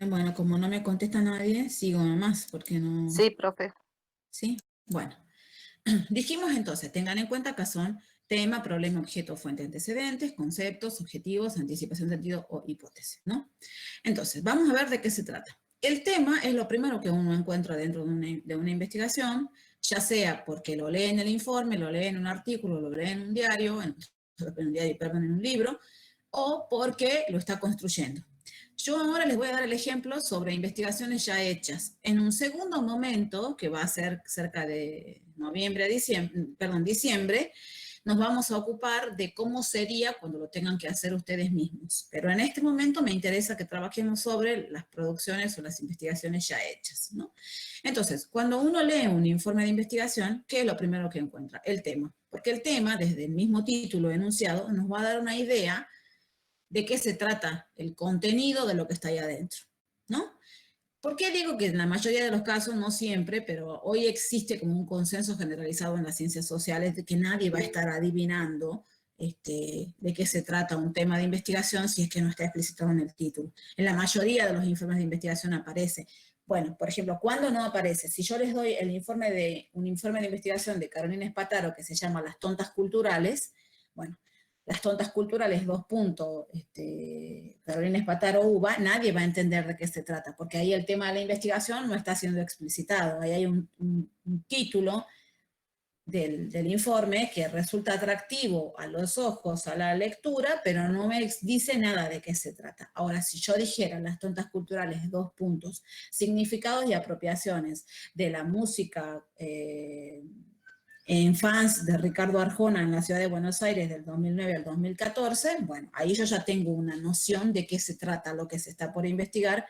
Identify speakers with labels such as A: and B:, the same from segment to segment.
A: Bueno, como no me contesta nadie, sigo nomás, porque no...
B: Sí, profe.
A: ¿Sí? Bueno, dijimos entonces, tengan en cuenta que son tema, problema, objeto, fuente, antecedentes, conceptos, objetivos, anticipación de sentido o hipótesis, ¿no? Entonces, vamos a ver de qué se trata. El tema es lo primero que uno encuentra dentro de una investigación, ya sea porque lo lee en el informe, lo lee en un artículo, lo lee en un diario, perdón, en un libro, o porque lo está construyendo. Yo ahora les voy a dar el ejemplo sobre investigaciones ya hechas. En un segundo momento, que va a ser cerca de diciembre, nos vamos a ocupar de cómo sería cuando lo tengan que hacer ustedes mismos. Pero en este momento me interesa que trabajemos sobre las producciones o las investigaciones ya hechas, ¿no? Entonces, cuando uno lee un informe de investigación, ¿qué es lo primero que encuentra? El tema. Porque el tema, desde el mismo título enunciado, nos va a dar una idea de qué se trata el contenido de lo que está ahí adentro, ¿no? ¿Por qué digo que en la mayoría de los casos, no siempre, pero hoy existe como un consenso generalizado en las ciencias sociales de que nadie va a estar adivinando de qué se trata un tema de investigación si es que no está explicitado en el título? En la mayoría de los informes de investigación aparece. Bueno, por ejemplo, ¿cuándo no aparece? Si yo les doy un informe de investigación de Carolina Espataro que se llama Las tontas culturales, bueno, las tontas culturales, Carolina Espataro Uva, nadie va a entender de qué se trata, porque ahí el tema de la investigación no está siendo explicitado. Ahí hay un título del informe que resulta atractivo a los ojos, a la lectura, pero no me dice nada de qué se trata. Ahora, si yo dijera las tontas culturales, significados y apropiaciones de la música en fans de Ricardo Arjona en la ciudad de Buenos Aires del 2009 al 2014, bueno, ahí yo ya tengo una noción de qué se trata lo que se está por investigar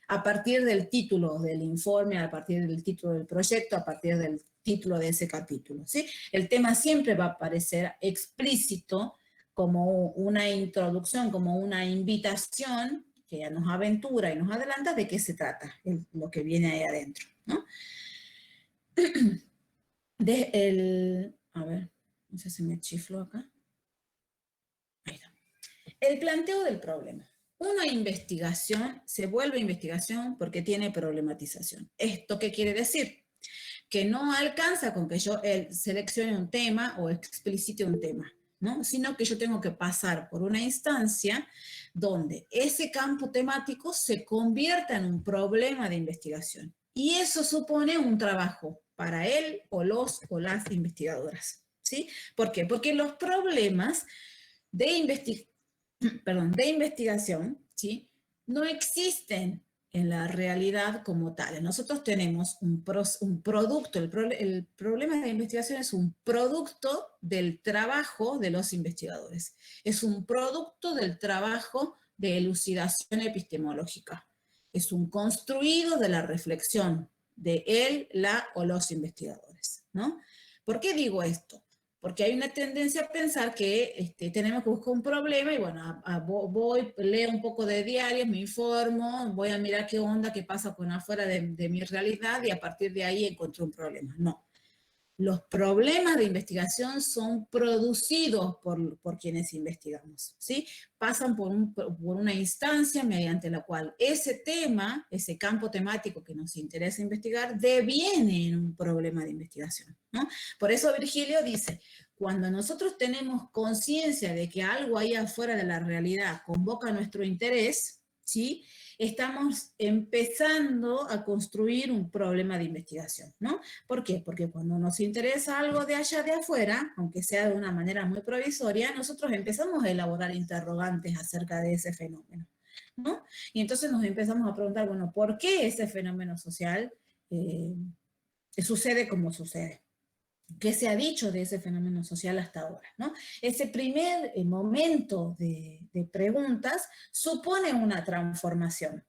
A: a partir del título del informe, a partir del título del proyecto, a partir del título de ese capítulo, ¿sí? El tema siempre va a aparecer explícito como una introducción, como una invitación que nos aventura y nos adelanta de qué se trata lo que viene ahí adentro, ¿no? A ver, no sé si me chiflo acá. Ahí está. El planteo del problema. Una investigación se vuelve investigación porque tiene problematización. ¿Esto qué quiere decir? Que no alcanza con que yo seleccione un tema o explicite un tema, ¿no? Sino que yo tengo que pasar por una instancia donde ese campo temático se convierta en un problema de investigación. Y eso supone un trabajo para él o las investigadoras, ¿sí? ¿Por qué? Porque los problemas de, de investigación, ¿sí? No existen en la realidad como tal. Nosotros tenemos un producto, el problema de investigación es un producto del trabajo de los investigadores, es un producto del trabajo de elucidación epistemológica, es un construido de la reflexión de él, la o los investigadores, ¿no? ¿Por qué digo esto? Porque hay una tendencia a pensar que tenemos que buscar un problema y bueno, voy, leo un poco de diarios, me informo, voy a mirar qué onda, qué pasa con afuera de mi realidad y a partir de ahí encuentro un problema. No. Los problemas de investigación son producidos por quienes investigamos, ¿sí? Pasan por una instancia mediante la cual ese tema, ese campo temático que nos interesa investigar, deviene en un problema de investigación, ¿no? Por eso Virgilio dice, cuando nosotros tenemos conciencia de que algo ahí afuera de la realidad convoca nuestro interés, ¿sí? Estamos empezando a construir un problema de investigación, ¿no? ¿Por qué? Porque cuando nos interesa algo de allá de afuera, aunque sea de una manera muy provisoria, nosotros empezamos a elaborar interrogantes acerca de ese fenómeno, ¿no? Y entonces nos empezamos a preguntar, bueno, ¿por qué ese fenómeno social sucede como sucede? ¿Qué se ha dicho de ese fenómeno social hasta ahora, ¿no? Ese primer momento de preguntas supone una transformación.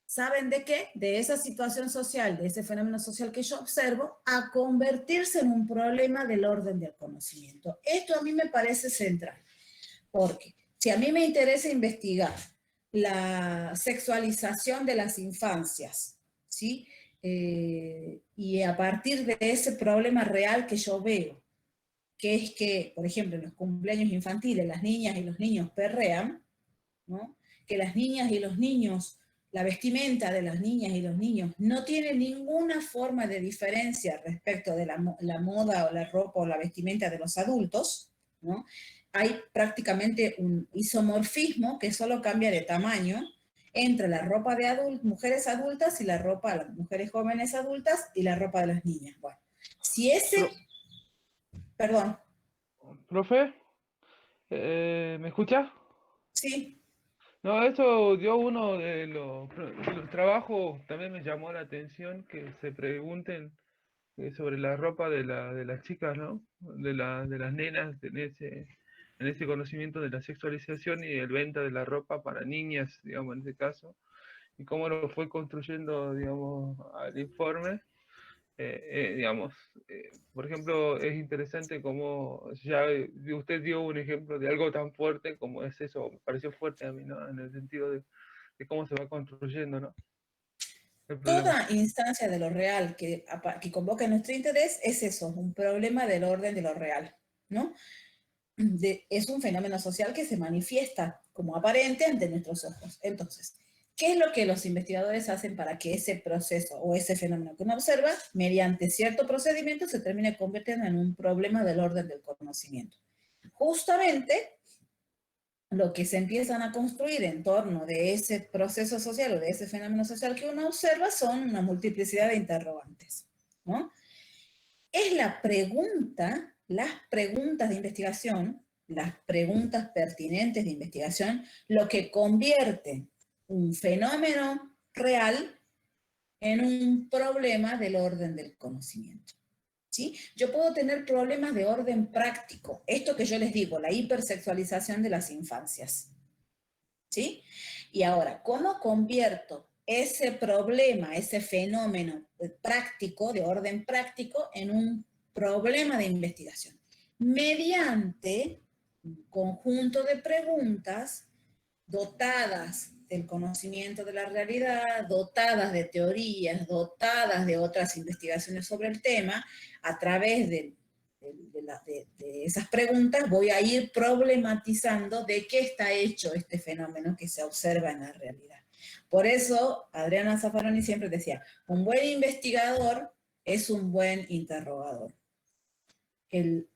A: ¿Saben de qué? De esa situación social, de ese fenómeno social que yo observo, a convertirse en un problema del orden del conocimiento. Esto a mí me parece central, porque si a mí me interesa investigar la sexualización de las infancias, ¿sí? Y a partir de ese problema real que yo veo, que es que, por ejemplo, en los cumpleaños infantiles las niñas y los niños perrean, ¿no? Que las niñas y los niños la vestimenta de las niñas y los niños no tiene ninguna forma de diferencia respecto de la moda o la ropa o la vestimenta de los adultos, ¿no? Hay prácticamente un isomorfismo que solo cambia de tamaño entre la ropa de mujeres adultas y la ropa de las mujeres jóvenes adultas y la ropa de las niñas. Bueno, si ese,
B: Pro-
A: perdón,
B: Profe, ¿me escucha?
A: sí,
B: No, eso dio uno de los trabajos, también me llamó la atención que se pregunten sobre la ropa de las chicas, ¿no? De las nenas en ese conocimiento de la sexualización y el venta de la ropa para niñas, digamos, en ese caso, y cómo lo fue construyendo, digamos, al informe. Digamos, por ejemplo, es interesante cómo ya usted dio un ejemplo de algo tan fuerte como es eso, me pareció fuerte a mí, ¿no? En el sentido de cómo se va construyendo, ¿no? El problema.
A: toda instancia de lo real que convoca nuestro interés es eso, un problema del orden de lo real, ¿no? Es un fenómeno social que se manifiesta como aparente ante nuestros ojos. Entonces, ¿qué es lo que los investigadores hacen para que ese proceso o ese fenómeno que uno observa, mediante cierto procedimiento, se termine convirtiendo en un problema del orden del conocimiento? Justamente lo que se empiezan a construir en torno de ese proceso social o de ese fenómeno social que uno observa son una multiplicidad de interrogantes, ¿no? Es la pregunta, las preguntas de investigación, las preguntas pertinentes de investigación, lo que convierte un fenómeno real en un problema del orden del conocimiento. ¿Sí? Yo puedo tener problemas de orden práctico, esto que yo les digo, la hipersexualización de las infancias. ¿Sí? Y ahora, ¿cómo convierto ese problema, ese fenómeno práctico, de orden práctico, en un problema de investigación? Mediante un conjunto de preguntas dotadas del conocimiento de la realidad, dotadas de teorías, dotadas de otras investigaciones sobre el tema, a través de esas preguntas voy a ir problematizando de qué está hecho este fenómeno que se observa en la realidad. Por eso, Adriana Zaffaroni siempre decía, un buen investigador es un buen interrogador. El,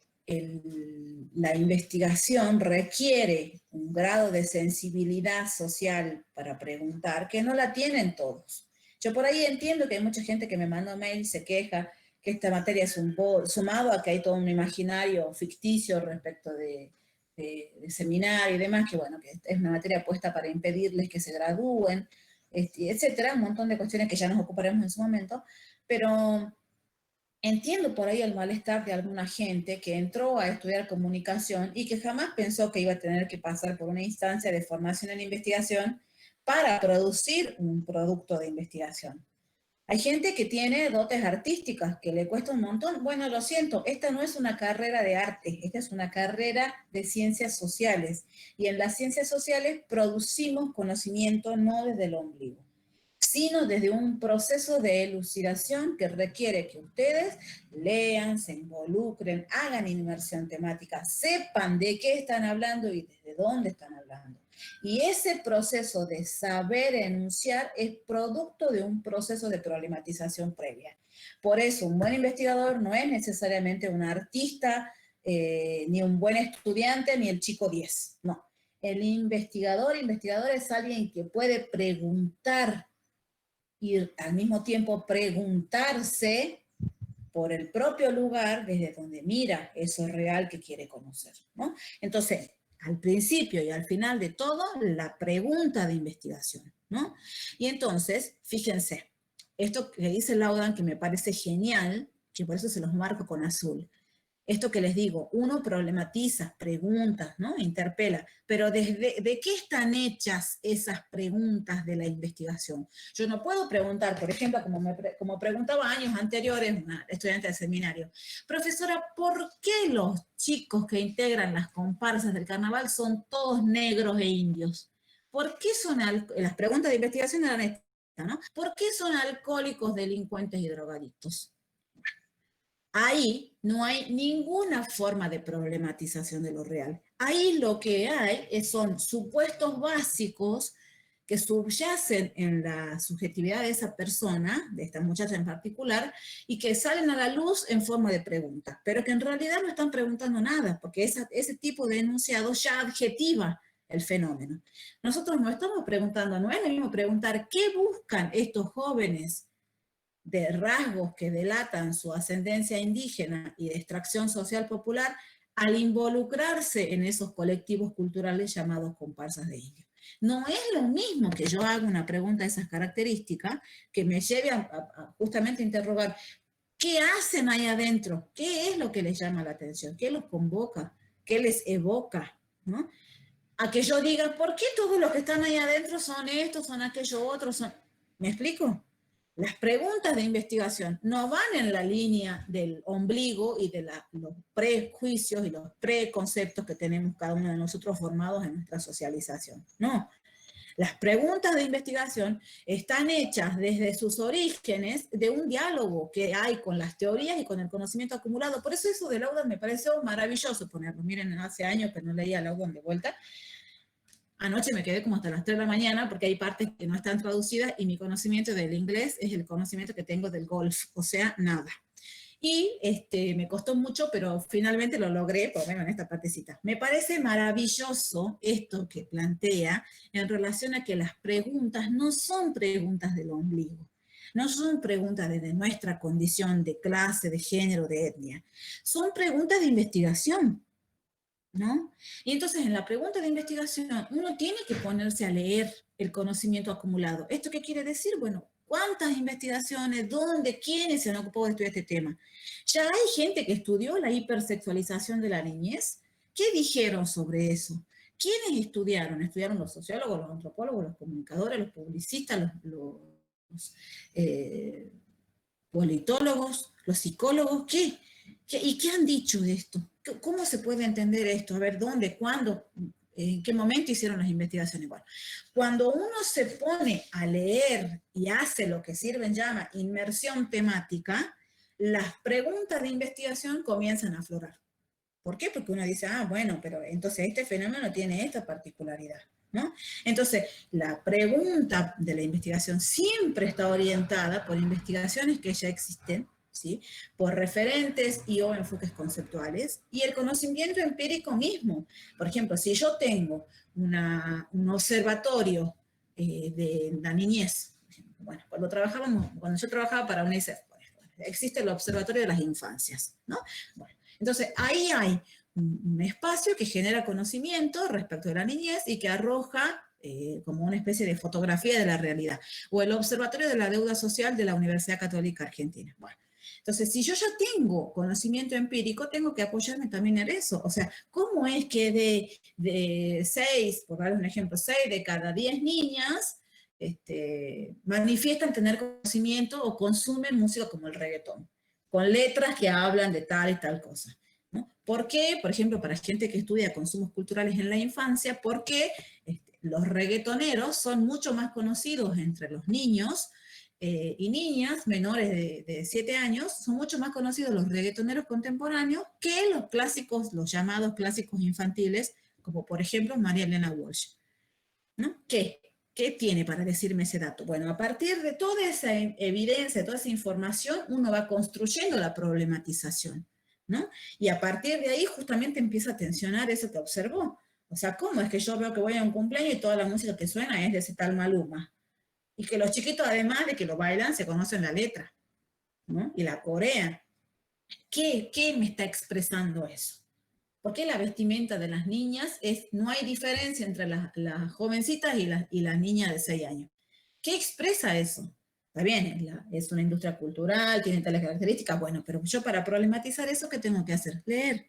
A: la investigación requiere un grado de sensibilidad social para preguntar que no la tienen todos. Yo por ahí entiendo que hay mucha gente que me manda mail y se queja que esta materia es sumado a que hay todo un imaginario ficticio respecto de seminario y demás, que bueno, que es una materia puesta para impedirles que se gradúen, etcétera, un montón de cuestiones que ya nos ocuparemos en su momento, pero entiendo por ahí el malestar de alguna gente que entró a estudiar comunicación y que jamás pensó que iba a tener que pasar por una instancia de formación en investigación para producir un producto de investigación. Hay gente que tiene dotes artísticas, que le cuesta un montón. Bueno, lo siento, esta no es una carrera de arte, esta es una carrera de ciencias sociales. Y en las ciencias sociales producimos conocimiento no desde el ombligo, sino desde un proceso de elucidación que requiere que ustedes lean, se involucren, hagan inmersión temática, sepan de qué están hablando y desde dónde están hablando. Y ese proceso de saber enunciar es producto de un proceso de problematización previa. Por eso, un buen investigador no es necesariamente un artista, ni un buen estudiante, ni el chico 10, no. El investigador es alguien que puede preguntar y al mismo tiempo preguntarse por el propio lugar desde donde mira eso real que quiere conocer, ¿no? Entonces, al principio y al final de todo, la pregunta de investigación, ¿no? Y entonces, fíjense, esto que dice Laudan, que me parece genial, que por eso se los marco con azul. Esto que les digo, uno problematiza, pregunta, ¿no? Interpela, pero ¿de qué están hechas esas preguntas de la investigación? Yo no puedo preguntar, por ejemplo, como preguntaba años anteriores una estudiante del seminario, profesora, ¿por qué los chicos que integran las comparsas del carnaval son todos negros e indios? ¿Por qué son, las preguntas de investigación eran estas, ¿no? ¿Por qué son alcohólicos, delincuentes y drogadictos? Ahí no hay ninguna forma de problematización de lo real. Ahí lo que hay son supuestos básicos que subyacen en la subjetividad de esa persona, de esta muchacha en particular, y que salen a la luz en forma de preguntas, pero que en realidad no están preguntando nada, porque ese tipo de enunciado ya adjetiva el fenómeno. Nosotros no estamos preguntando, no es lo mismo preguntar qué buscan estos jóvenes de rasgos que delatan su ascendencia indígena y de extracción social popular al involucrarse en esos colectivos culturales llamados comparsas de indios. No es lo mismo que yo haga una pregunta de esas características que me lleve a justamente interrogar qué hacen ahí adentro, qué es lo que les llama la atención, qué los convoca, qué les evoca, ¿no? A que yo diga, ¿por qué todos los que están ahí adentro son estos, son aquellos otros? ¿Me explico? Las preguntas de investigación no van en la línea del ombligo y de los prejuicios y los preconceptos que tenemos cada uno de nosotros formados en nuestra socialización. No, las preguntas de investigación están hechas desde sus orígenes de un diálogo que hay con las teorías y con el conocimiento acumulado. Por eso de Laudon me pareció maravilloso ponerlo. Miren, hace años que no leía Laudon de vuelta. Anoche me quedé como hasta las 3 de la mañana porque hay partes que no están traducidas y mi conocimiento del inglés es el conocimiento que tengo del golf, o sea, nada. Y me costó mucho, pero finalmente lo logré, por lo menos en esta partecita. Me parece maravilloso esto que plantea en relación a que las preguntas no son preguntas del ombligo, no son preguntas desde nuestra condición de clase, de género, de etnia. Son preguntas de investigación, ¿no? Y entonces en la pregunta de investigación uno tiene que ponerse a leer el conocimiento acumulado. ¿Esto qué quiere decir? Bueno, ¿cuántas investigaciones? ¿Dónde? ¿Quiénes se han ocupado de estudiar este tema? Ya hay gente que estudió la hipersexualización de la niñez. ¿Qué dijeron sobre eso? ¿Quiénes estudiaron? ¿Estudiaron los sociólogos, los antropólogos, los comunicadores, los publicistas, los politólogos, los psicólogos? ¿Qué? ¿Y qué han dicho de esto? ¿Cómo se puede entender esto? A ver, ¿dónde, cuándo, en qué momento hicieron las investigaciones? Bueno, cuando uno se pone a leer y hace lo que Sirven llama inmersión temática, las preguntas de investigación comienzan a aflorar. ¿Por qué? Porque uno dice, ah, bueno, pero entonces este fenómeno tiene esta particularidad, ¿no? Entonces, la pregunta de la investigación siempre está orientada por investigaciones que ya existen, ¿sí? Por referentes y o enfoques conceptuales, y el conocimiento empírico mismo. Por ejemplo, si yo tengo un observatorio de la niñez, bueno, cuando yo trabajaba para UNICEF, existe el Observatorio de las Infancias, ¿no? Bueno, entonces ahí hay un espacio que genera conocimiento respecto de la niñez y que arroja como una especie de fotografía de la realidad. O el Observatorio de la Deuda Social de la Universidad Católica Argentina. Bueno, entonces, si yo ya tengo conocimiento empírico, tengo que apoyarme también en eso. O sea, ¿cómo es que de 6, por dar un ejemplo, 6 de cada 10 niñas manifiestan tener conocimiento o consumen música como el reggaetón, con letras que hablan de tal y tal cosa? ¿No? ¿Por qué? Por ejemplo, para gente que estudia consumos culturales en la infancia, porque los reggaetoneros son mucho más conocidos entre los niños y niñas menores de 7 años, son mucho más conocidos los reggaetoneros contemporáneos que los clásicos, los llamados clásicos infantiles, como por ejemplo María Elena Walsh, ¿no? ¿Qué tiene para decirme ese dato? Bueno, a partir de toda esa evidencia, de toda esa información, uno va construyendo la problematización, ¿no? Y a partir de ahí justamente empieza a tensionar eso que observó. O sea, ¿cómo es que yo veo que voy a un cumpleaños y toda la música que suena es de ese tal Maluma? Y que los chiquitos, además de que lo bailan, se conocen la letra, ¿no? Y la corean. ¿Qué me está expresando eso? Porque la vestimenta de las niñas no hay diferencia entre las jovencitas y las niñas de 6 años. ¿Qué expresa eso? Está bien, es una industria cultural, tiene tales características, bueno, pero yo para problematizar eso, ¿qué tengo que hacer? Leer.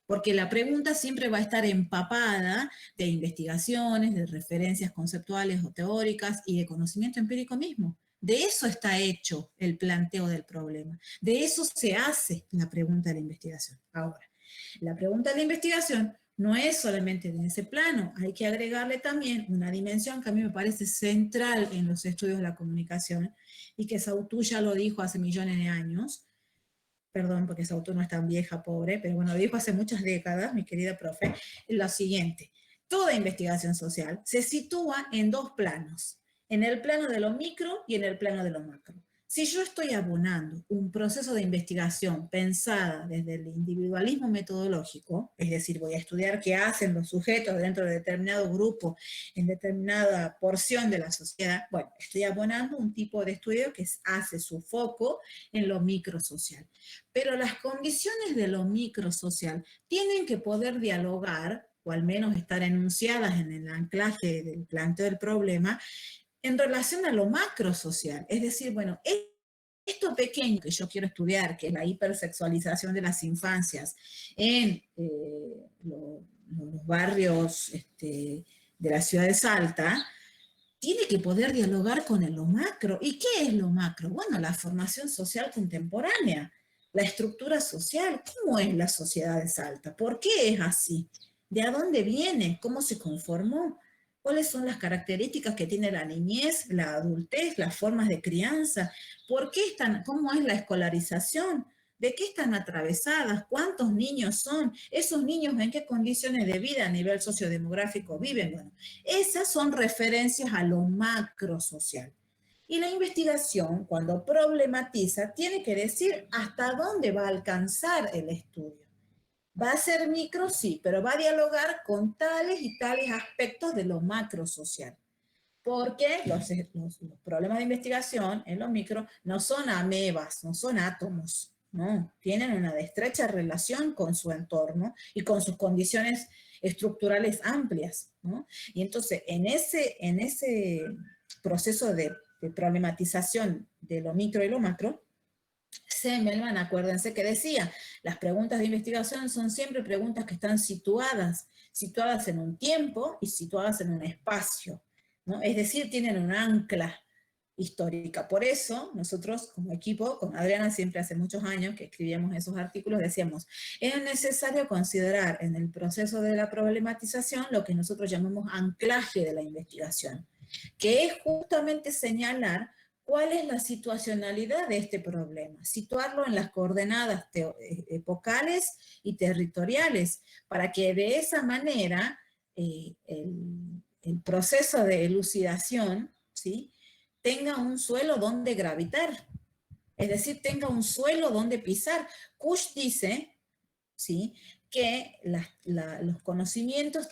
A: Porque la pregunta siempre va a estar empapada de investigaciones, de referencias conceptuales o teóricas y de conocimiento empírico mismo. De eso está hecho el planteo del problema. De eso se hace la pregunta de la investigación. Ahora, la pregunta de la investigación no es solamente en ese plano, hay que agregarle también una dimensión que a mí me parece central en los estudios de la comunicación y que Sautou ya lo dijo hace millones de años. Perdón, porque Sautou no es tan vieja, pobre, pero bueno, lo dijo hace muchas décadas, mi querida profe, lo siguiente, toda investigación social se sitúa en dos planos, en el plano de lo micro y en el plano de lo macro. Si yo estoy abonando un proceso de investigación pensada desde el individualismo metodológico, es decir, voy a estudiar qué hacen los sujetos dentro de determinado grupo, en determinada porción de la sociedad, bueno, estoy abonando un tipo de estudio que hace su foco en lo microsocial. Pero las condiciones de lo microsocial tienen que poder dialogar, o al menos estar enunciadas en el anclaje del planteo del problema, en relación a lo macrosocial. Es decir, bueno, esto pequeño que yo quiero estudiar, que es la hipersexualización de las infancias en los barrios de la ciudad de Salta, tiene que poder dialogar con lo macro. ¿Y qué es lo macro? Bueno, la formación social contemporánea, la estructura social, ¿cómo es la sociedad de Salta? ¿Por qué es así? ¿De a dónde viene? ¿Cómo se conformó? ¿Cuáles son las características que tiene la niñez, la adultez, las formas de crianza? ¿Por qué están, cómo es la escolarización? ¿De qué están atravesadas? ¿Cuántos niños son? ¿Esos niños en qué condiciones de vida a nivel sociodemográfico viven? Bueno, esas son referencias a lo macrosocial. Y la investigación, cuando problematiza, tiene que decir hasta dónde va a alcanzar el estudio. Va a ser micro, sí, pero va a dialogar con tales y tales aspectos de lo macrosocial. Porque los problemas de investigación en lo micro no son amebas, no son átomos, no, tienen una estrecha relación con su entorno y con sus condiciones estructurales amplias, ¿no? Y entonces, en ese proceso de problematización de lo micro y lo macro, Semmelman, acuérdense que decía, las preguntas de investigación son siempre preguntas que están situadas en un tiempo y situadas en un espacio, ¿no? Es decir, tienen un ancla histórica. Por eso, nosotros como equipo, con Adriana siempre hace muchos años que escribíamos esos artículos, decíamos, es necesario considerar en el proceso de la problematización lo que nosotros llamamos anclaje de la investigación, que es justamente señalar cuál es la situacionalidad de este problema, situarlo en las coordenadas epocales y territoriales, para que de esa manera el proceso de elucidación, ¿sí?, tenga un suelo donde gravitar, es decir, tenga un suelo donde pisar. Kusch dice, ¿sí?, que los conocimientos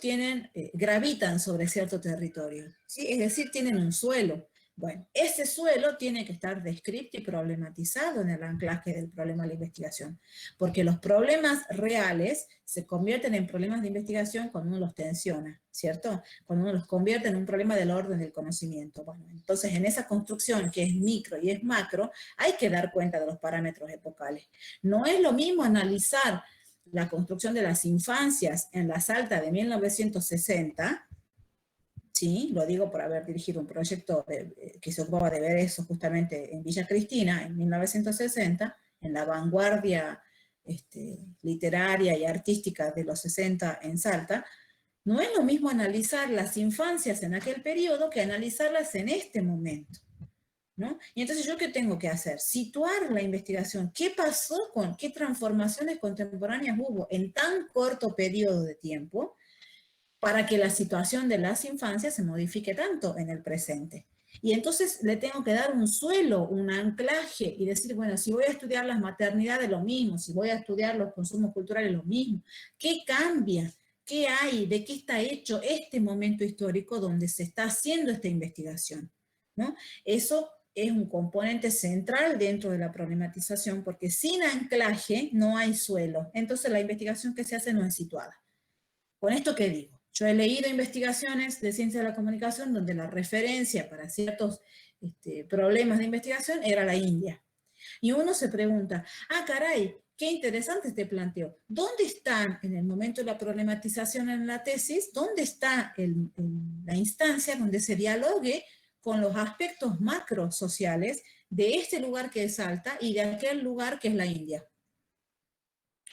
A: gravitan sobre cierto territorio, ¿sí?, es decir, tienen un suelo. Bueno, ese suelo tiene que estar descrito y problematizado en el anclaje del problema de la investigación, porque los problemas reales se convierten en problemas de investigación cuando uno los tensiona, ¿cierto? Cuando uno los convierte en un problema del orden del conocimiento. Bueno, entonces en esa construcción que es micro y es macro, hay que dar cuenta de los parámetros epocales. No es lo mismo analizar la construcción de las infancias en la Salta de 1960, sí, lo digo por haber dirigido un proyecto que se ocupaba de ver eso justamente en Villa Cristina, en 1960, en la vanguardia literaria y artística de los 60 en Salta. No es lo mismo analizar las infancias en aquel periodo que analizarlas en este momento, ¿no? Y entonces, ¿yo qué tengo que hacer? Situar la investigación. ¿Qué pasó qué transformaciones contemporáneas hubo en tan corto periodo de tiempo para que la situación de las infancias se modifique tanto en el presente? Y entonces le tengo que dar un suelo, un anclaje y decir, bueno, si voy a estudiar las maternidades, lo mismo, si voy a estudiar los consumos culturales, lo mismo. ¿Qué cambia? ¿Qué hay? ¿De qué está hecho este momento histórico donde se está haciendo esta investigación? ¿No? Eso es un componente central dentro de la problematización, porque sin anclaje no hay suelo. Entonces la investigación que se hace no es situada. ¿Con esto qué digo? Yo he leído investigaciones de ciencia de la comunicación donde la referencia para ciertos problemas de investigación era la India. Y uno se pregunta, caray, qué interesante este planteo. ¿Dónde está, en el momento de la problematización en la tesis, dónde está la instancia donde se dialogue con los aspectos macrosociales de este lugar que es Salta y de aquel lugar que es la India?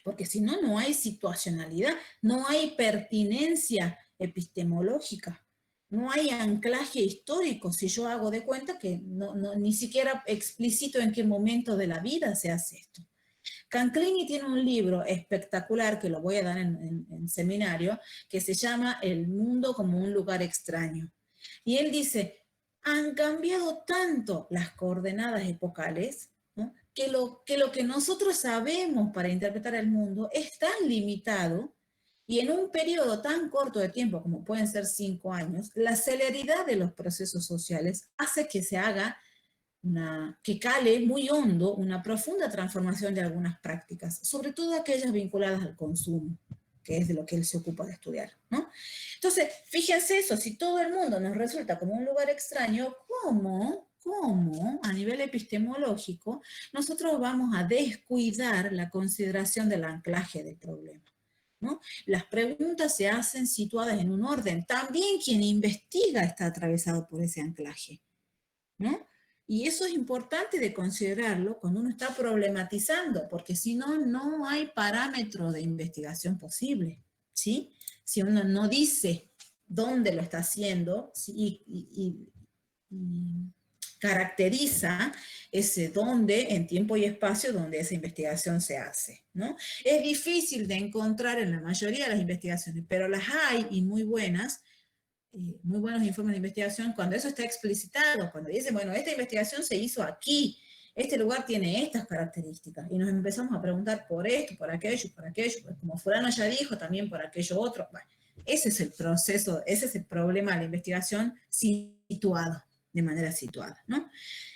A: Porque si no, no hay situacionalidad, no hay pertinencia epistemológica, no hay anclaje histórico si yo hago de cuenta que ni siquiera explicito en qué momento de la vida se hace esto. Canclini tiene un libro espectacular que lo voy a dar en seminario, que se llama El mundo como un lugar extraño. Y él dice, han cambiado tanto las coordenadas epocales, ¿no? que lo que nosotros sabemos para interpretar el mundo es tan limitado y en un periodo tan corto de tiempo como pueden ser 5 años, la celeridad de los procesos sociales hace que se haga que cale muy hondo una profunda transformación de algunas prácticas, sobre todo aquellas vinculadas al consumo, que es de lo que él se ocupa de estudiar, ¿no? Entonces, fíjense eso, si todo el mundo nos resulta como un lugar extraño, ¿cómo a nivel epistemológico nosotros vamos a descuidar la consideración del anclaje del problema? ¿No? Las preguntas se hacen situadas en un orden. También quien investiga está atravesado por ese anclaje, ¿no? Y eso es importante de considerarlo cuando uno está problematizando, porque si no, no hay parámetro de investigación posible, ¿sí? Si uno no dice dónde lo está haciendo y caracteriza ese dónde en tiempo y espacio donde esa investigación se hace, ¿no? Es difícil de encontrar en la mayoría de las investigaciones, pero las hay y muy buenos informes de investigación, cuando eso está explicitado, cuando dicen, bueno, esta investigación se hizo aquí, este lugar tiene estas características, y nos empezamos a preguntar por esto, por aquello, pues como fulano ya dijo, también por aquello otro. Bueno, ese es el proceso, ese es el problema de la investigación situado, de manera situada, ¿no?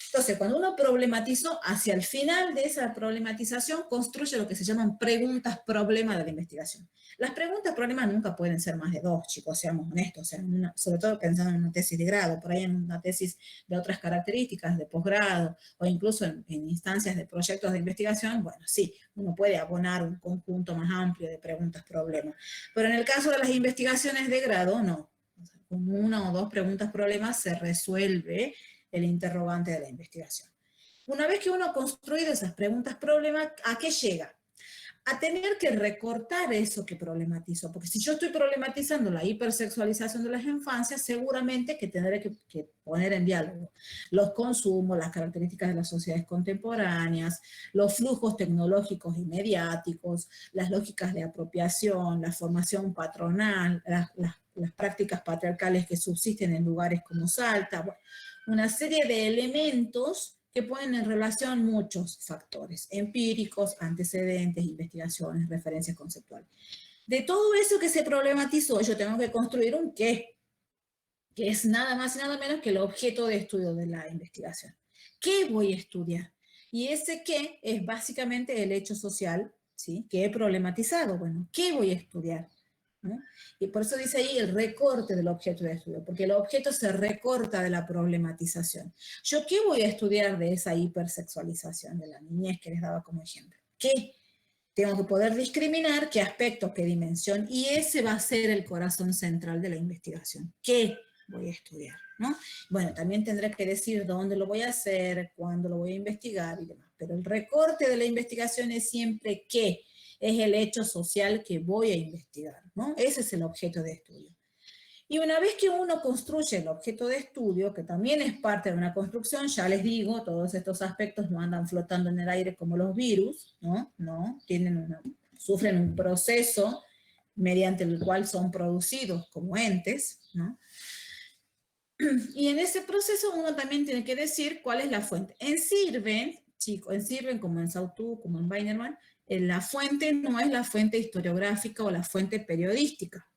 A: Entonces, cuando uno problematizó, hacia el final de esa problematización construye lo que se llaman preguntas problema de la investigación. Las preguntas problema nunca pueden ser más de 2, chicos, seamos honestos, o sea, sobre todo pensando en una tesis de grado, por ahí en una tesis de otras características, de posgrado, o incluso en instancias de proyectos de investigación, bueno, sí, uno puede abonar un conjunto más amplio de preguntas problema. Pero en el caso de las investigaciones de grado, no. O sea, con 1 o 2 preguntas problema se resuelve el interrogante de la investigación. Una vez que uno ha construido esas preguntas problema, ¿a qué llega? A tener que recortar eso que problematizo, porque si yo estoy problematizando la hipersexualización de las infancias, seguramente que tendré que poner en diálogo los consumos, las características de las sociedades contemporáneas, los flujos tecnológicos y mediáticos, las lógicas de apropiación, la formación patronal, las prácticas patriarcales que subsisten en lugares como Salta, bueno, una serie de elementos que ponen en relación muchos factores, empíricos, antecedentes, investigaciones, referencias conceptuales. De todo eso que se problematizó, yo tengo que construir un qué, que es nada más y nada menos que el objeto de estudio de la investigación. ¿Qué voy a estudiar? Y ese qué es básicamente el hecho social, ¿sí? Que he problematizado. Bueno, ¿qué voy a estudiar? ¿No? Y por eso dice ahí el recorte del objeto de estudio, porque el objeto se recorta de la problematización. ¿Yo qué voy a estudiar de esa hipersexualización de la niñez que les daba como ejemplo? ¿Qué? Tengo que poder discriminar qué aspectos, qué dimensión, y ese va a ser el corazón central de la investigación. ¿Qué voy a estudiar? ¿No? Bueno, también tendré que decir dónde lo voy a hacer, cuándo lo voy a investigar y demás, pero el recorte de la investigación es siempre qué. Es el hecho social que voy a investigar, ¿no? Ese es el objeto de estudio. Y una vez que uno construye el objeto de estudio, que también es parte de una construcción, ya les digo, todos estos aspectos no andan flotando en el aire como los virus, ¿no? No, sufren un proceso mediante el cual son producidos como entes, ¿no? Y en ese proceso uno también tiene que decir cuál es la fuente. En Sirven, chicos, en Sirven como en Sautou, como en Weinerman, la fuente no es la fuente historiográfica o la fuente periodística.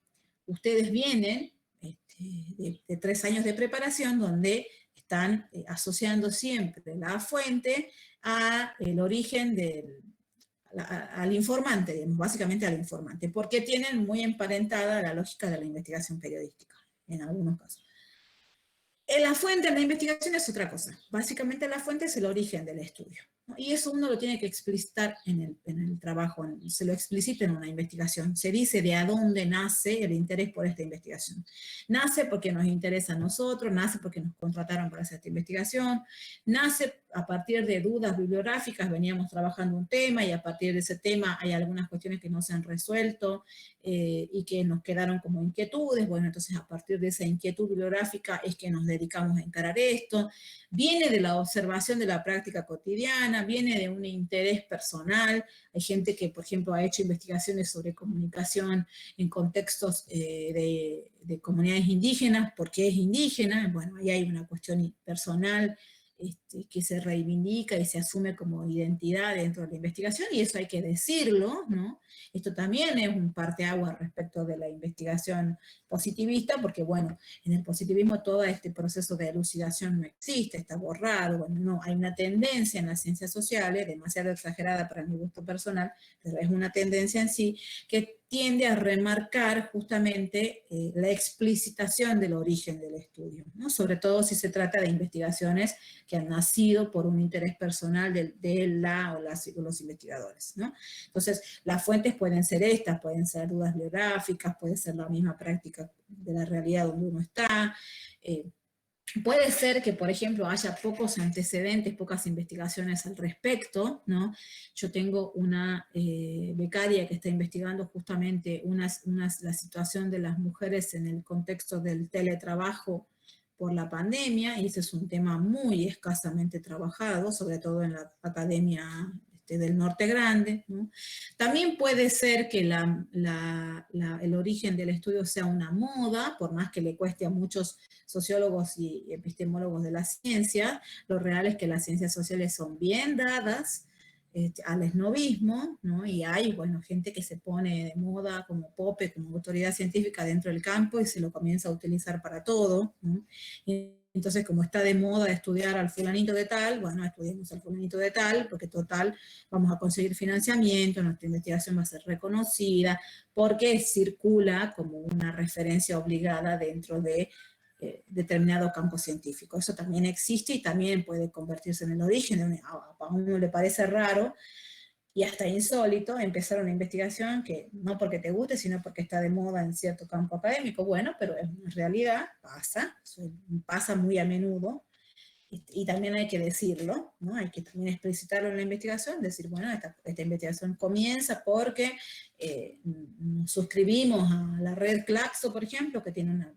A: Ustedes vienen de 3 años de preparación donde están asociando siempre la fuente al origen al informante, digamos, básicamente al informante, porque tienen muy emparentada la lógica de la investigación periodística, en algunos casos. La fuente de la investigación es otra cosa. Básicamente la fuente es el origen del estudio, ¿no? Y eso uno lo tiene que explicitar en el trabajo, se lo explicita en una investigación. Se dice de a dónde nace el interés por esta investigación. Nace porque nos interesa a nosotros, nace porque nos contrataron para hacer esta investigación, nace a partir de dudas bibliográficas, veníamos trabajando un tema y a partir de ese tema hay algunas cuestiones que no se han resuelto y que nos quedaron como inquietudes. Bueno, entonces a partir de esa inquietud bibliográfica es que nos dedicamos a encarar esto, viene de la observación de la práctica cotidiana, viene de un interés personal. Hay gente que, por ejemplo, ha hecho investigaciones sobre comunicación en contextos de comunidades indígenas, porque es indígena, bueno, ahí hay una cuestión personal que se reivindica y se asume como identidad dentro de la investigación, y eso hay que decirlo, ¿no? Esto también es un parteaguas respecto de la investigación positivista, porque bueno, en el positivismo todo este proceso de elucidación no existe, está borrado, bueno, no, hay una tendencia en las ciencias sociales, demasiado exagerada para mi gusto personal, pero es una tendencia en sí, que tiende a remarcar justamente la explicitación del origen del estudio, ¿no? Sobre todo si se trata de investigaciones que han nacido por un interés personal de la o los investigadores, ¿no? Entonces, las fuentes pueden ser estas, pueden ser dudas biográficas, puede ser la misma práctica de la realidad donde uno está. Puede ser que, por ejemplo, haya pocos antecedentes, pocas investigaciones al respecto, ¿no? Yo tengo una becaria que está investigando justamente la situación de las mujeres en el contexto del teletrabajo por la pandemia, y ese es un tema muy escasamente trabajado, sobre todo en la academia del Norte Grande, ¿no? También puede ser que el origen del estudio sea una moda, por más que le cueste a muchos sociólogos y epistemólogos de la ciencia. Lo real es que las ciencias sociales son bien dadas al esnovismo, ¿no? Y hay, bueno, gente que se pone de moda como pope, como autoridad científica dentro del campo y se lo comienza a utilizar para todo, ¿no? Y entonces, como está de moda estudiar al fulanito de tal, bueno, estudiemos al fulanito de tal, porque total vamos a conseguir financiamiento, nuestra investigación va a ser reconocida, porque circula como una referencia obligada dentro de determinado campo científico. Eso también existe y también puede convertirse en el origen. A uno le parece raro y hasta insólito empezar una investigación que no porque te guste, sino porque está de moda en cierto campo académico. Bueno, pero es una realidad, pasa muy a menudo. Y también hay que decirlo, ¿no? Hay que también explicitarlo en la investigación, decir, bueno, esta investigación comienza porque suscribimos a la red Claxo, por ejemplo, que tiene una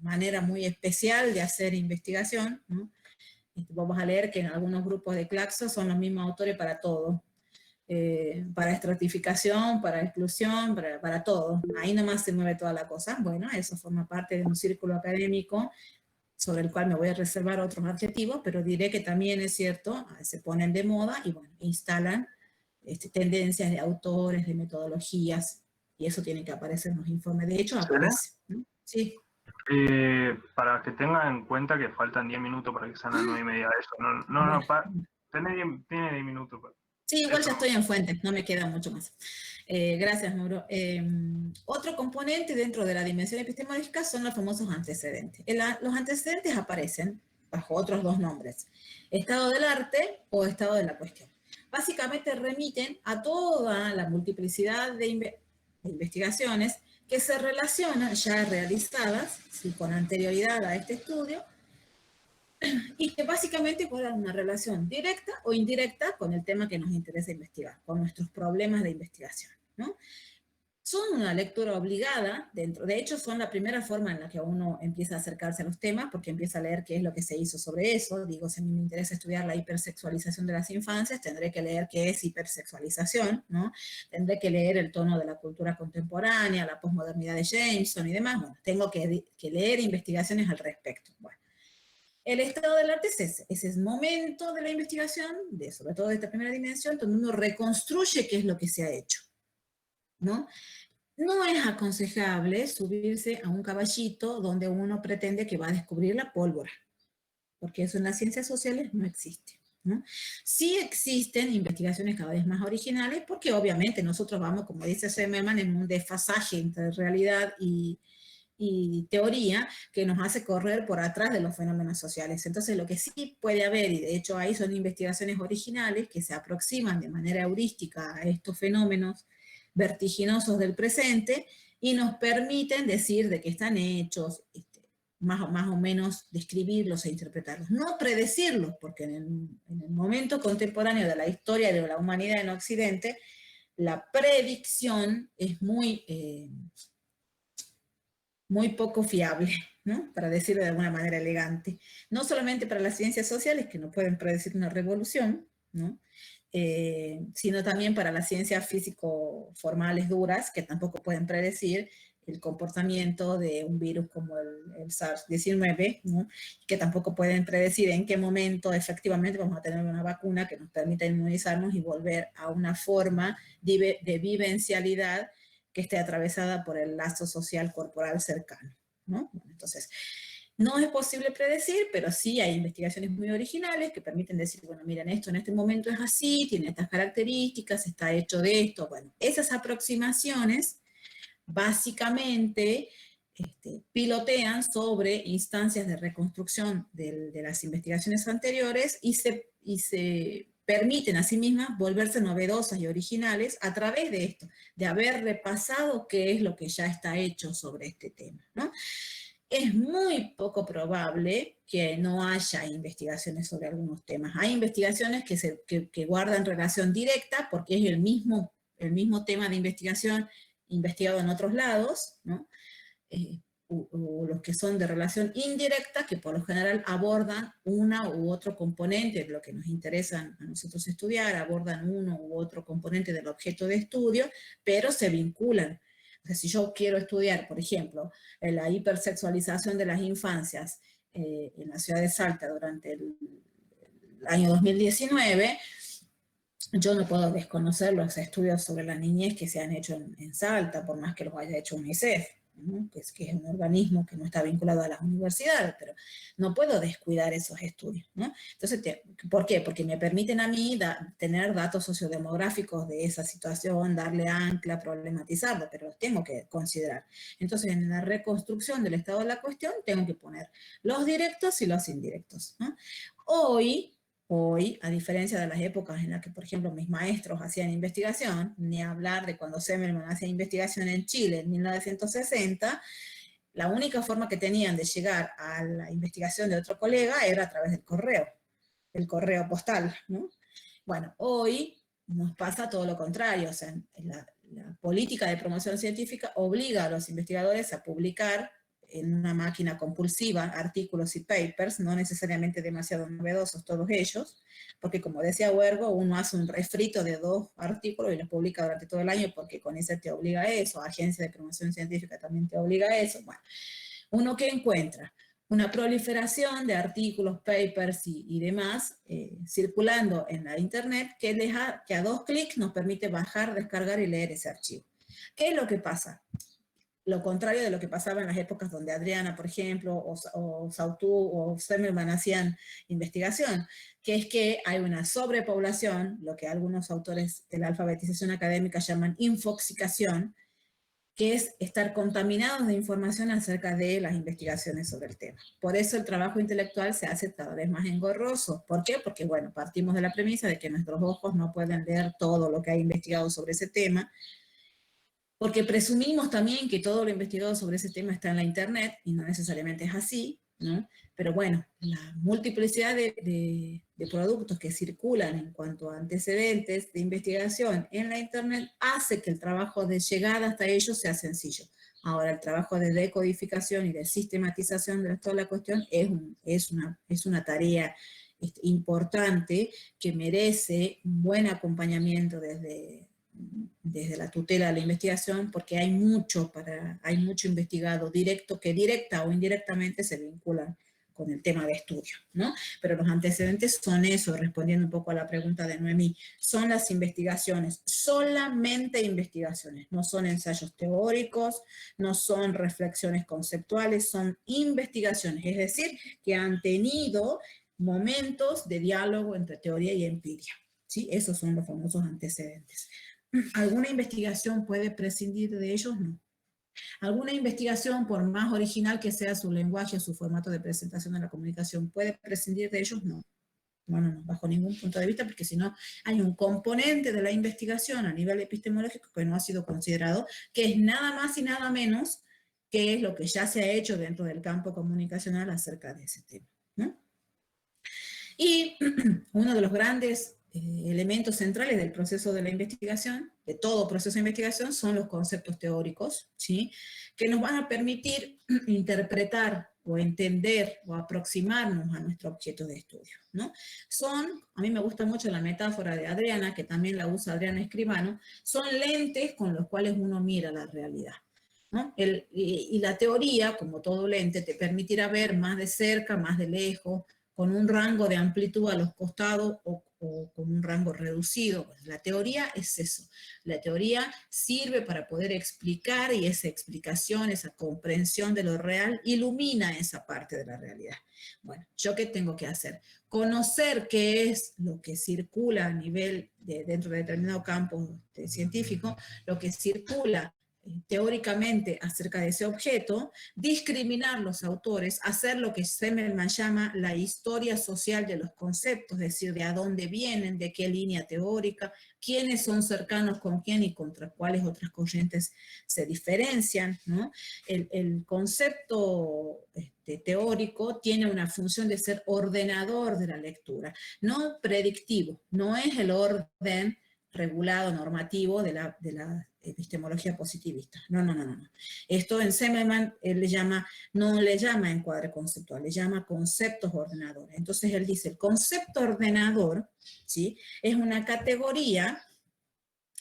A: manera muy especial de hacer investigación, ¿no? Vamos a leer que en algunos grupos de Claxo son los mismos autores para todo, para estratificación, para exclusión, para todo. Ahí nomás se mueve toda la cosa. Bueno, eso forma parte de un círculo académico sobre el cual me voy a reservar otros adjetivos, pero diré que también es cierto, se ponen de moda y bueno, instalan tendencias de autores, de metodologías, y eso tiene que aparecer en los informes. De hecho, aparece, ¿no? Sí.
C: Para que tengan en cuenta que faltan 10 minutos para que sean las 9:30. Eso, tiene 10 minutos.
A: Sí, igual
C: eso.
A: Ya estoy en fuentes, no me queda mucho más. Gracias, Mauro. Otro componente dentro de la dimensión epistemológica son los famosos antecedentes. Los antecedentes aparecen bajo otros dos nombres, estado del arte o estado de la cuestión. Básicamente remiten a toda la multiplicidad de investigaciones que se relacionan, ya realizadas, ¿sí?, con anterioridad a este estudio, y que básicamente guardan una relación directa o indirecta con el tema que nos interesa investigar, con nuestros problemas de investigación, ¿no? Son una lectura obligada dentro, de hecho son la primera forma en la que uno empieza a acercarse a los temas, porque empieza a leer qué es lo que se hizo sobre eso. Digo, si a mí me interesa estudiar la hipersexualización de las infancias, tendré que leer qué es hipersexualización, ¿no? Tendré que leer el tono de la cultura contemporánea, la posmodernidad de Jameson y demás. Bueno, tengo que leer investigaciones al respecto. Bueno, el estado del arte es ese momento de la investigación, sobre todo de esta primera dimensión, donde uno reconstruye qué es lo que se ha hecho, ¿no? No es aconsejable subirse a un caballito donde uno pretende que va a descubrir la pólvora, porque eso en las ciencias sociales no existe, ¿no? Sí existen investigaciones cada vez más originales, porque obviamente nosotros vamos, como dice Semerman, en un desfasaje entre realidad y teoría que nos hace correr por atrás de los fenómenos sociales. Entonces, lo que sí puede haber, y de hecho ahí son investigaciones originales que se aproximan de manera heurística a estos fenómenos vertiginosos del presente y nos permiten decir de qué están hechos, más o menos describirlos e interpretarlos. No predecirlos, porque en el momento contemporáneo de la historia de la humanidad en Occidente, la predicción es muy poco fiable, ¿no? Para decirlo de alguna manera elegante. No solamente para las ciencias sociales, que no pueden predecir una revolución, ¿no? Sino también para las ciencias físico-formales duras, que tampoco pueden predecir el comportamiento de un virus como el SARS-19, ¿no? Que tampoco pueden predecir en qué momento efectivamente vamos a tener una vacuna que nos permita inmunizarnos y volver a una forma de vivencialidad que esté atravesada por el lazo social corporal cercano, ¿no? Bueno, entonces, no es posible predecir, pero sí hay investigaciones muy originales que permiten decir, bueno, miren, esto en este momento es así, tiene estas características, está hecho de esto. Bueno, esas aproximaciones básicamente pilotean sobre instancias de reconstrucción de las investigaciones anteriores y se permiten a sí mismas volverse novedosas y originales a través de esto, de haber repasado qué es lo que ya está hecho sobre este tema, ¿no? Es muy poco probable que no haya investigaciones sobre algunos temas. Hay investigaciones que guardan relación directa porque es el mismo tema de investigación investigado en otros lados, ¿no? O los que son de relación indirecta, que por lo general abordan una u otro componente de lo que nos interesa a nosotros estudiar, abordan uno u otro componente del objeto de estudio, pero se vinculan. O sea, si yo quiero estudiar, por ejemplo, la hipersexualización de las infancias en la ciudad de Salta durante el año 2019, yo no puedo desconocer los estudios sobre la niñez que se han hecho en Salta, por más que los haya hecho UNICEF, ¿no? que es un organismo que no está vinculado a las universidades, pero no puedo descuidar esos estudios, ¿no? Entonces, ¿por qué? Porque me permiten a mí tener datos sociodemográficos de esa situación, darle ancla, problematizarlo, pero los tengo que considerar. Entonces, en la reconstrucción del estado de la cuestión, tengo que poner los directos y los indirectos, ¿no? Hoy, a diferencia de las épocas en las que, por ejemplo, mis maestros hacían investigación, ni hablar de cuando Semmelman hacía investigación en Chile en 1960, la única forma que tenían de llegar a la investigación de otro colega era a través del el correo postal, ¿no? Bueno, hoy nos pasa todo lo contrario, o sea, la política de promoción científica obliga a los investigadores a publicar en una máquina compulsiva artículos y papers, no necesariamente demasiado novedosos todos ellos, porque como decía Huergo, uno hace un refrito de 2 artículos y los publica durante todo el año porque CONICET te obliga a eso, Agencia de Promoción Científica también te obliga a eso. Bueno, uno que encuentra una proliferación de artículos, papers y demás circulando en la internet que a 2 clics nos permite bajar, descargar y leer ese archivo. ¿Qué es lo que pasa? Lo contrario de lo que pasaba en las épocas donde Adriana, por ejemplo, o Sautú o Semmelman hacían investigación, que es que hay una sobrepoblación, lo que algunos autores de la alfabetización académica llaman infoxicación, que es estar contaminados de información acerca de las investigaciones sobre el tema. Por eso el trabajo intelectual se hace cada vez más engorroso. ¿Por qué? Porque, bueno, partimos de la premisa de que nuestros ojos no pueden leer todo lo que hay investigado sobre ese tema, porque presumimos también que todo lo investigado sobre ese tema está en la internet, y no necesariamente es así, ¿no? Pero bueno, la multiplicidad de productos que circulan en cuanto a antecedentes de investigación en la internet hace que el trabajo de llegada hasta ellos sea sencillo. Ahora, el trabajo de decodificación y de sistematización de toda la cuestión es una tarea importante que merece un buen acompañamiento desde la tutela de la investigación, porque hay mucho investigado directo que directa o indirectamente se vinculan con el tema de estudio, ¿no? Pero los antecedentes son eso, respondiendo un poco a la pregunta de Noemí, son las investigaciones, solamente investigaciones, no son ensayos teóricos, no son reflexiones conceptuales, son investigaciones, es decir, que han tenido momentos de diálogo entre teoría y empiria, ¿sí? Esos son los famosos antecedentes. ¿Alguna investigación puede prescindir de ellos? No. ¿Alguna investigación, por más original que sea su lenguaje, su formato de presentación de la comunicación, puede prescindir de ellos? No. No, bajo ningún punto de vista, porque si no, hay un componente de la investigación a nivel epistemológico que no ha sido considerado, que es nada más y nada menos que es lo que ya se ha hecho dentro del campo comunicacional acerca de ese tema, ¿no? Y uno de los grandes elementos centrales del proceso de la investigación, de todo proceso de investigación, son los conceptos teóricos, ¿sí? Que nos van a permitir interpretar o entender o aproximarnos a nuestro objeto de estudio, ¿no? A mí me gusta mucho la metáfora de Adriana, que también la usa Adriana Escribano, son lentes con los cuales uno mira la realidad, ¿no? Y la teoría, como todo lente, te permitirá ver más de cerca, más de lejos, con un rango de amplitud a los costados o con un rango reducido. La teoría es eso. La teoría sirve para poder explicar, y esa explicación, esa comprensión de lo real, ilumina esa parte de la realidad. Bueno, ¿yo qué tengo que hacer? Conocer qué es lo que circula a nivel dentro de determinado campo científico, lo que circula teóricamente acerca de ese objeto, discriminar los autores, hacer lo que Semmelman llama la historia social de los conceptos, es decir, de a dónde vienen, de qué línea teórica, quiénes son cercanos con quién y contra cuáles otras corrientes se diferencian, ¿no? El concepto teórico tiene una función de ser ordenador de la lectura, no predictivo, no es el orden regulado, normativo de la epistemología positivista. No. Esto en Semmelman él no le llama encuadre conceptual, le llama conceptos ordenadores. Entonces él dice, el concepto ordenador, ¿sí?, es una categoría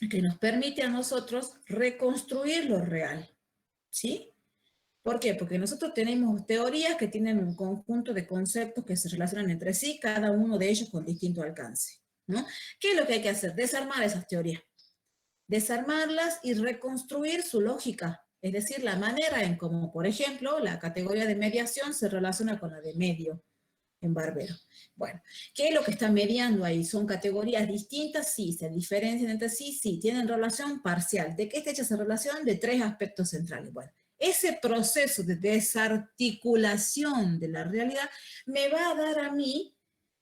A: que nos permite a nosotros reconstruir lo real, ¿sí? ¿Por qué? Porque nosotros tenemos teorías que tienen un conjunto de conceptos que se relacionan entre sí, cada uno de ellos con distinto alcance, ¿no? ¿Qué es lo que hay que hacer? Desarmar esas teorías. Desarmarlas y reconstruir su lógica, es decir, la manera en cómo, por ejemplo, la categoría de mediación se relaciona con la de medio en Barbero. Bueno, ¿qué es lo que está mediando ahí? ¿Son categorías distintas? Sí. ¿Se diferencian entre sí? Sí. ¿Tienen relación parcial? ¿De qué está hecha esa relación? De 3 aspectos centrales. Bueno, ese proceso de desarticulación de la realidad me va a dar a mí,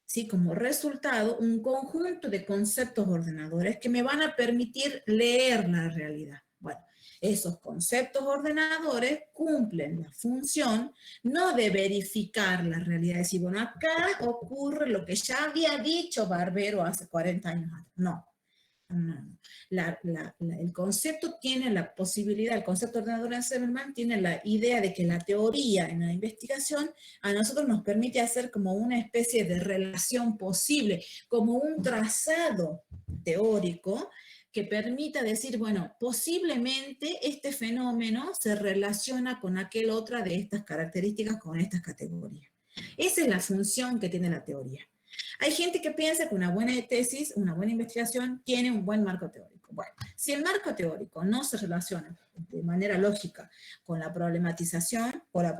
A: ¿sí?, como resultado, un conjunto de conceptos ordenadores que me van a permitir leer la realidad. Bueno, esos conceptos ordenadores cumplen la función no de verificar la realidad, de decir, bueno, acá ocurre lo que ya había dicho Barbero hace 40 años atrás. No. El concepto tiene la posibilidad, el concepto ordenador en Semmelman tiene la idea de que la teoría en la investigación a nosotros nos permite hacer como una especie de relación posible, como un trazado teórico que permita decir, bueno, posiblemente este fenómeno se relaciona con aquel otra de estas características, con estas categorías. Esa es la función que tiene la teoría. Hay gente que piensa que una buena tesis, una buena investigación, tiene un buen marco teórico. Bueno, si el marco teórico no se relaciona de manera lógica con la problematización, o la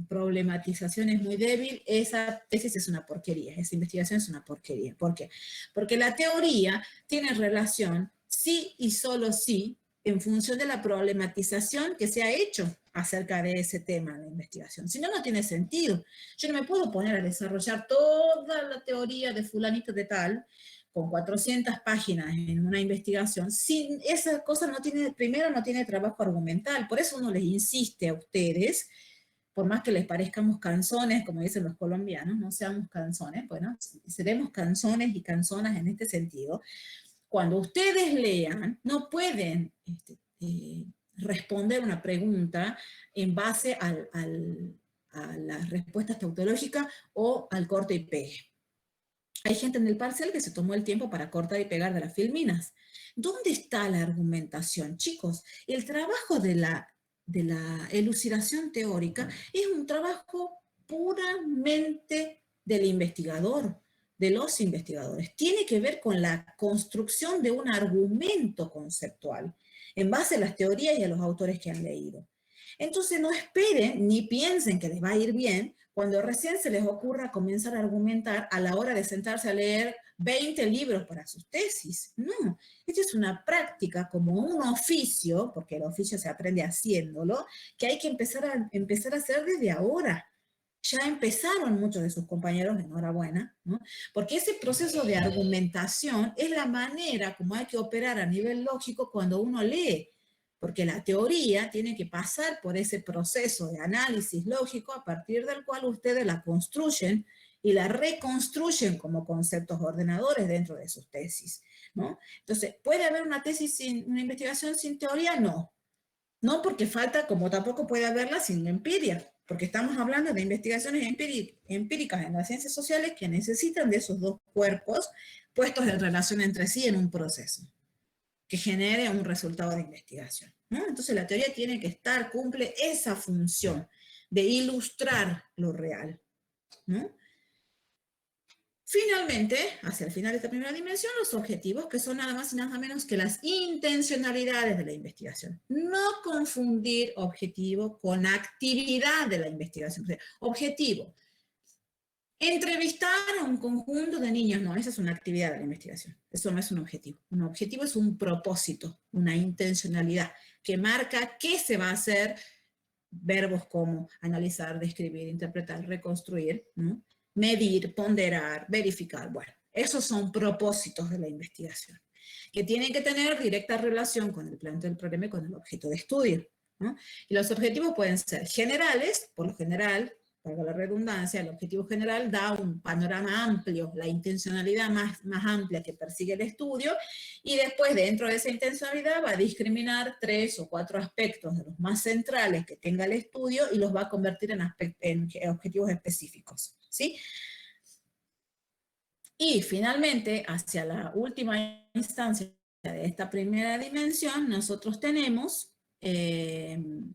A: problematización es muy débil, esa tesis es una porquería, esa investigación es una porquería. ¿Por qué? Porque la teoría tiene relación, sí y solo sí, en función de la problematización que se ha hecho acerca de ese tema de investigación. Si no, no tiene sentido. Yo no me puedo poner a desarrollar toda la teoría de fulanito de tal, con 400 páginas en una investigación, si esa cosa no tiene, primero no tiene trabajo argumental. Por eso uno les insiste a ustedes, por más que les parezcamos canzones, como dicen los colombianos, no seamos canzones, bueno, seremos canzones y canzonas en este sentido. Cuando ustedes lean, no pueden responder una pregunta en base a la respuesta tautológica o al corte y pegue. Hay gente en el parcial que se tomó el tiempo para cortar y pegar de las filminas. ¿Dónde está la argumentación? Chicos, el trabajo de la elucidación teórica es un trabajo puramente del investigador, de los investigadores. Tiene que ver con la construcción de un argumento conceptual en base a las teorías y a los autores que han leído. Entonces no esperen ni piensen que les va a ir bien cuando recién se les ocurra comenzar a argumentar a la hora de sentarse a leer 20 libros para sus tesis. No, esto es una práctica como un oficio, porque el oficio se aprende haciéndolo, que hay que empezar a hacer desde ahora. Ya empezaron muchos de sus compañeros, enhorabuena, ¿no? Porque ese proceso de argumentación es la manera como hay que operar a nivel lógico cuando uno lee, porque la teoría tiene que pasar por ese proceso de análisis lógico a partir del cual ustedes la construyen y la reconstruyen como conceptos ordenadores dentro de sus tesis, ¿no? Entonces, ¿puede haber una investigación sin teoría? No. No porque falta, como tampoco puede haberla sin empiria, porque estamos hablando de investigaciones empíricas en las ciencias sociales que necesitan de esos dos cuerpos puestos en relación entre sí en un proceso que genere un resultado de investigación, ¿no? Entonces la teoría tiene que cumple esa función de ilustrar lo real, ¿no? Finalmente, hacia el final de esta primera dimensión, los objetivos, que son nada más y nada menos que las intencionalidades de la investigación. No confundir objetivo con actividad de la investigación. O sea, objetivo, entrevistar a un conjunto de niños, no, esa es una actividad de la investigación. Eso no es un objetivo. Un objetivo es un propósito, una intencionalidad que marca qué se va a hacer, verbos como analizar, describir, interpretar, reconstruir, ¿no? Medir, ponderar, verificar. Bueno, esos son propósitos de la investigación, que tienen que tener directa relación con el planteo del problema y con el objeto de estudio, ¿no? Y los objetivos pueden ser generales, por lo general, para la redundancia, el objetivo general da un panorama amplio, la intencionalidad más amplia que persigue el estudio, y después dentro de esa intencionalidad va a discriminar 3 o 4 aspectos de los más centrales que tenga el estudio y los va a convertir en objetivos específicos, ¿sí? Y finalmente, hacia la última instancia de esta primera dimensión, nosotros tenemos un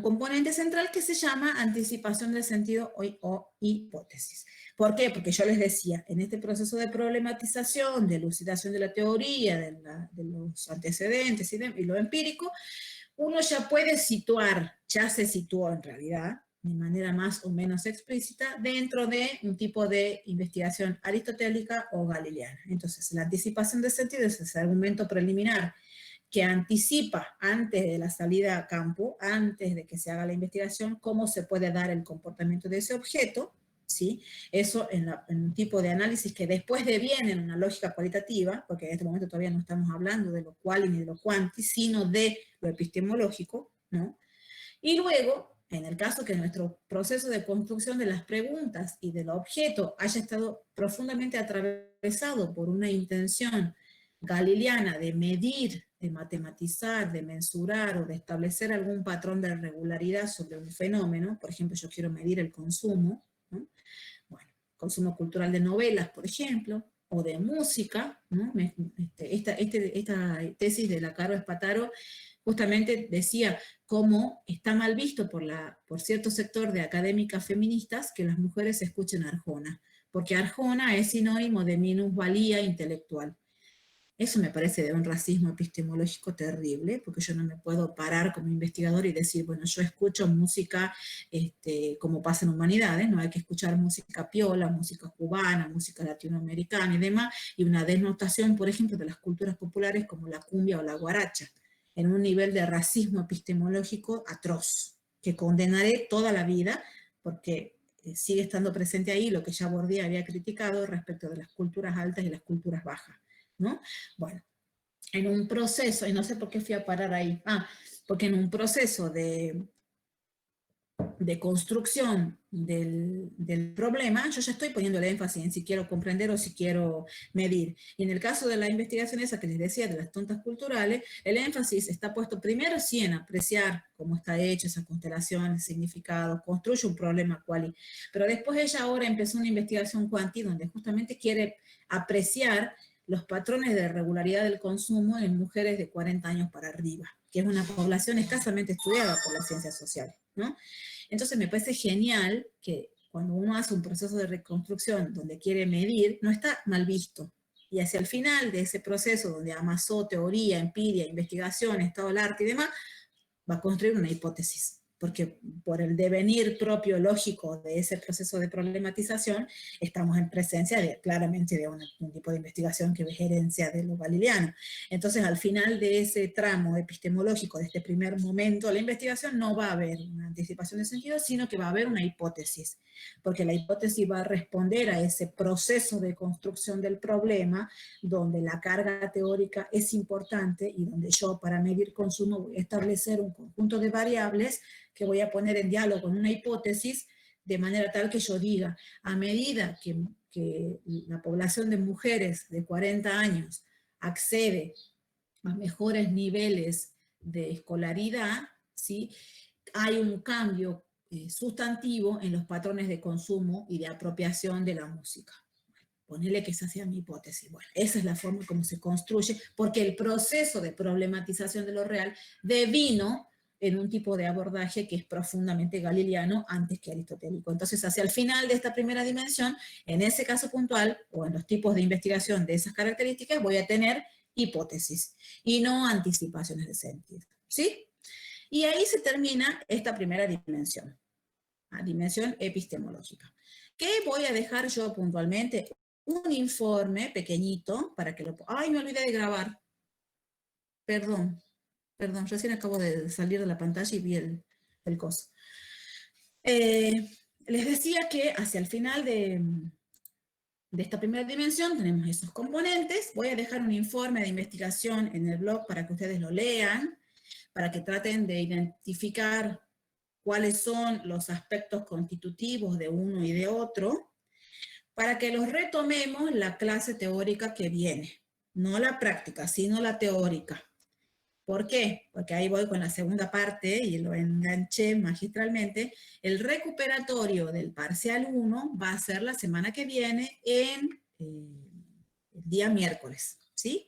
A: componente central que se llama anticipación del sentido o hipótesis. ¿Por qué? Porque yo les decía, en este proceso de problematización, de elucidación de la teoría, de los antecedentes y lo empírico, uno ya puede situar, ya se situó en realidad, de manera más o menos explícita, dentro de un tipo de investigación aristotélica o galileana. Entonces, la anticipación del sentido es ese argumento preliminar que anticipa antes de la salida a campo, antes de que se haga la investigación, cómo se puede dar el comportamiento de ese objeto, ¿sí? Eso en un tipo de análisis que después deviene en una lógica cualitativa, porque en este momento todavía no estamos hablando de lo cual ni de lo cuanti, sino de lo epistemológico, ¿no? Y luego, en el caso que nuestro proceso de construcción de las preguntas y del objeto haya estado profundamente atravesado por una intención galileana de medir, de matematizar, de mensurar o de establecer algún patrón de regularidad sobre un fenómeno, por ejemplo, yo quiero medir el consumo, ¿no? Bueno, consumo cultural de novelas, por ejemplo, o de música, ¿no? Esta tesis de la Caro Espataro justamente decía cómo está mal visto por cierto sector de académicas feministas que las mujeres escuchen Arjona, porque Arjona es sinónimo de minusvalía intelectual. Eso me parece de un racismo epistemológico terrible, porque yo no me puedo parar como investigador y decir, bueno, yo escucho música como pasa en humanidades, no hay que escuchar música piola, música cubana, música latinoamericana y demás, y una desnotación, por ejemplo, de las culturas populares como la cumbia o la guaracha, en un nivel de racismo epistemológico atroz, que condenaré toda la vida, porque sigue estando presente ahí lo que ya Bourdieu había criticado respecto de las culturas altas y las culturas bajas, ¿no? Bueno, en un proceso, y no sé por qué fui a parar ahí, porque en un proceso de construcción del problema, yo ya estoy poniendo el énfasis en si quiero comprender o si quiero medir. Y en el caso de la investigación esa que les decía, de las tontas culturales, el énfasis está puesto primero sí en apreciar cómo está hecho esa constelación, el significado, construye un problema cuali, pero después ella ahora empezó una investigación cuanti donde justamente quiere apreciar los patrones de regularidad del consumo en mujeres de 40 años para arriba, que es una población escasamente estudiada por las ciencias sociales, ¿no? Entonces me parece genial que cuando uno hace un proceso de reconstrucción donde quiere medir, no está mal visto. Y hacia el final de ese proceso donde amasó teoría, empiria, investigación, estado del arte y demás, va a construir una hipótesis. Porque por el devenir propio lógico de ese proceso de problematización, estamos en presencia claramente de un tipo de investigación que es herencia de lo galileano. Entonces, al final de ese tramo epistemológico, de este primer momento de la investigación, no va a haber una anticipación de sentido, sino que va a haber una hipótesis, porque la hipótesis va a responder a ese proceso de construcción del problema, donde la carga teórica es importante y donde yo, para medir consumo, voy a establecer un conjunto de variables que voy a poner en diálogo con una hipótesis, de manera tal que yo diga, a medida que la población de mujeres de 40 años accede a mejores niveles de escolaridad, ¿sí? Hay un cambio sustantivo en los patrones de consumo y de apropiación de la música. Ponele que esa sea mi hipótesis. Bueno, esa es la forma como se construye, porque el proceso de problematización de lo real devino en un tipo de abordaje que es profundamente galileano antes que aristotélico. Entonces, hacia el final de esta primera dimensión, en ese caso puntual, o en los tipos de investigación de esas características, voy a tener hipótesis, y no anticipaciones de sentido, ¿sí? Y ahí se termina esta primera dimensión, la dimensión epistemológica. ¿Qué voy a dejar yo puntualmente? Un informe pequeñito para que lo... ¡Ay, me olvidé de grabar! Perdón, recién acabo de salir de la pantalla y vi el coso. Les decía que hacia el final de esta primera dimensión tenemos esos componentes. Voy a dejar un informe de investigación en el blog para que ustedes lo lean, para que traten de identificar cuáles son los aspectos constitutivos de uno y de otro, para que los retomemos la clase teórica que viene. No la práctica, sino la teórica. ¿Por qué? Porque ahí voy con la segunda parte, y lo enganché magistralmente. El recuperatorio del parcial 1 va a ser la semana que viene, el día miércoles, ¿sí?